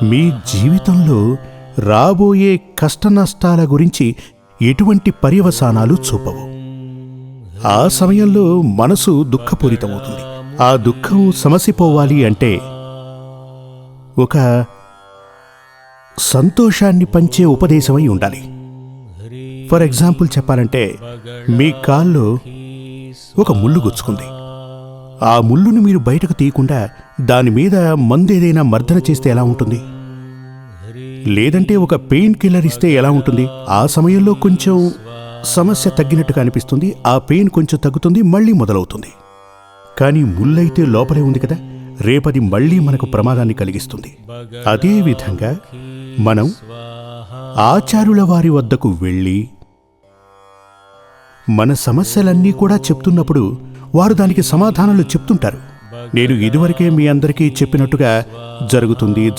మీ జీవితంలో రాబోయే కష్టనష్టాల గురించి ఎటువంటి పర్యవసానాలు చూపవు. ఆ సమయంలో మనసు దుఃఖపూరితమవుతుంది. ఆ దుఃఖం సమసిపోవాలి అంటే ఒక సంతోషాన్ని పంచే ఉపదేశమై ఉండాలి. ఫర్ ఎగ్జాంపుల్ చెప్పాలంటే, మీ కాల్లో ఒక ముళ్ళు గుచ్చుకుంది. ఆ ముళ్ళును మీరు బయటకు తీయకుండా దాని మీద మందేదైనా మర్దన చేస్తే ఎలా ఉంటుంది? లేదంటే ఒక పెయిన్ కిల్లర్ ఇస్తే ఎలా ఉంటుంది? ఆ సమయంలో కొంచెం సమస్య తగ్గినట్టుగా అనిపిస్తుంది, ఆ పెయిన్ కొంచెం తగ్గుతుంది, మళ్ళీ మొదలవుతుంది. కానీ ముళ్ళైతే లోపలే ఉంది కదా, రేపది మళ్ళీ మనకు ప్రమాదాన్ని కలిగిస్తుంది. అదేవిధంగా మనం ఆచార్యుల వారి వద్దకు వెళ్ళి మన సమస్యలన్నీ కూడా చెప్తున్నప్పుడు వారు దానికి సమాధానాలు చెప్తుంటారు. నేను ఇదివరకే మీ అందరికీ చెప్పినట్టుగా జరుగుతుంది